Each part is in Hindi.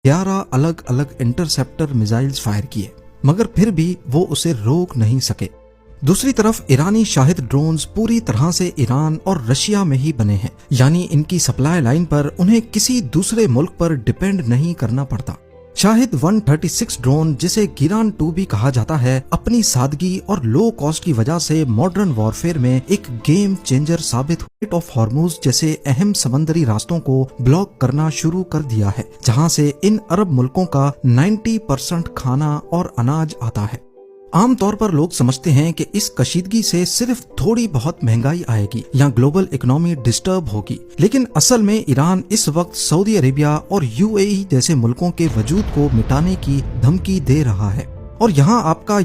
11 अलग अलग इंटरसेप्टर मिसाइल्स फायर किए, मगर फिर भी वो उसे रोक नहीं सके। दूसरी तरफ ईरानी शाहिद ड्रोन्स पूरी तरह से ईरान और रशिया में ही बने हैं, यानी इनकी सप्लाई लाइन पर उन्हें किसी दूसरे मुल्क पर डिपेंड नहीं करना पड़ता। शाहिद 136 ड्रोन, जिसे गिरान 2 भी कहा जाता है, अपनी सादगी और लो कॉस्ट की वजह से मॉडर्न वॉरफेयर में एक गेम चेंजर साबित हुए। ऑफ हॉर्मुज जैसे अहम समंदरी रास्तों को ब्लॉक करना शुरू कर दिया है, जहां से इन अरब मुल्कों का 90% खाना और अनाज आता है। आमतौर पर लोग समझते हैं कि इस कशीदगी से सिर्फ थोड़ी बहुत महंगाई आएगी या ग्लोबल इकोनॉमी डिस्टर्ब होगी, लेकिन असल में ईरान इस वक्त सऊदी अरेबिया और यूएई जैसे मुल्कों के वजूद को मिटाने की धमकी दे रहा है। और यहाँ आपका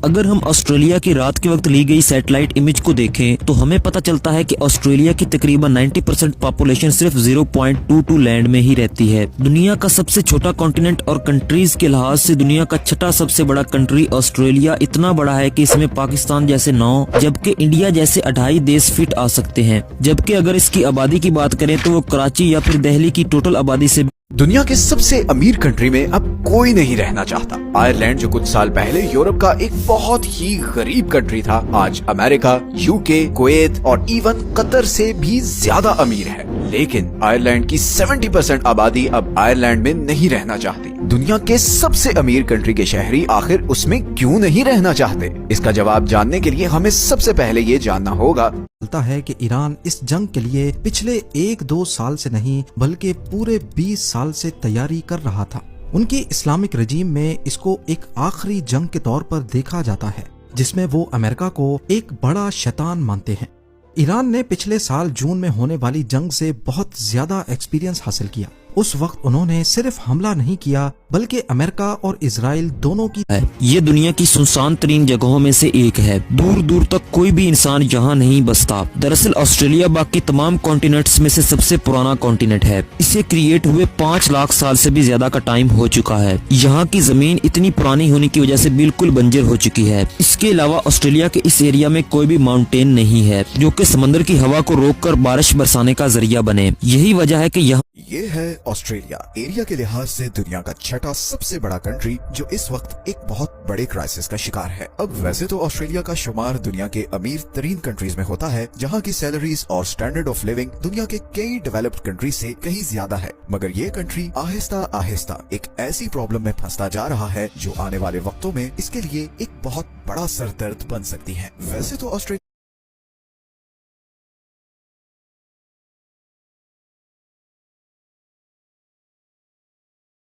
अगर हम ऑस्ट्रेलिया की रात के वक्त ली गई सैटेलाइट इमेज को देखें तो हमें पता चलता है कि ऑस्ट्रेलिया की तकरीबन 90% पॉपुलेशन सिर्फ 0.22 लैंड में ही रहती है। दुनिया का सबसे छोटा कॉन्टिनेंट और कंट्रीज के लिहाज से दुनिया का छठा सबसे बड़ा कंट्री ऑस्ट्रेलिया इतना बड़ा है कि इसमें पाकिस्तान जैसे 9 जबकि इंडिया जैसे 28 देश फिट आ सकते हैं। जबकि अगर इसकी आबादी की बात करें तो वो कराची या फिर दिल्ली की टोटल आबादी से दुनिया के सबसे अमीर कंट्री में अब कोई नहीं रहना चाहता। आयरलैंड जो कुछ साल पहले यूरोप का एक बहुत ही गरीब कंट्री था, आज अमेरिका, यूके, कुवैत और इवन कतर से भी ज्यादा अमीर है। लेकिन आयरलैंड की 70% आबादी अब आयरलैंड में नहीं रहना चाहती। दुनिया के सबसे अमीर कंट्री के शहरी आखिर उसमें क्यों नहीं रहना चाहते? इसका जवाब जानने के लिए हमें सबसे पहले ये जानना होगा है कि ईरान इस जंग के लिए पिछले 1-2 साल से नहीं बल्कि पूरे 20 साल से तैयारी कर रहा था। उनकी इस्लामिक रजीम में इसको एक आखिरी जंग के तौर पर देखा जाता है, जिसमें वो अमेरिका को एक बड़ा शैतान मानते हैं। ईरान ने पिछले साल जून में होने वाली जंग से बहुत ज्यादा एक्सपीरियंस हासिल किया। उस वक्त उन्होंने सिर्फ हमला नहीं किया बल्कि अमेरिका और इजराइल दोनों की ये दुनिया की सुनसान तरीन जगहों में से एक है। दूर दूर तक कोई भी इंसान यहाँ नहीं बसता। दरअसल ऑस्ट्रेलिया बाकी तमाम कॉन्टिनेंट्स में से सबसे पुराना कॉन्टिनेंट है। इसे क्रिएट हुए 5 लाख साल से भी ज्यादा का टाइम हो चुका है। यहाँ की जमीन इतनी पुरानी होने की वजह से बिल्कुल बंजर हो चुकी है। इसके अलावा ऑस्ट्रेलिया के इस एरिया में कोई भी माउंटेन नहीं है जो कि समंदर की हवा को रोककर बारिश बरसाने का जरिया बने। यही वजह है कि यहाँ ये है ऑस्ट्रेलिया, एरिया के लिहाज से दुनिया का छठा सबसे बड़ा कंट्री जो इस वक्त एक बहुत बड़े क्राइसिस का शिकार है। अब वैसे तो ऑस्ट्रेलिया का शुमार दुनिया के अमीर तरीन कंट्रीज में होता है, जहाँ की सैलरीज और स्टैंडर्ड ऑफ लिविंग दुनिया के कई डेवलप्ड कंट्रीज से कहीं ज्यादा है। मगर ये कंट्री आहिस्ता आहिस्ता एक ऐसी प्रॉब्लम में फंसता जा रहा है जो आने वाले वक्तों में इसके लिए एक बहुत बड़ा सरदर्द बन सकती है। वैसे तो ऑस्ट्रेलिया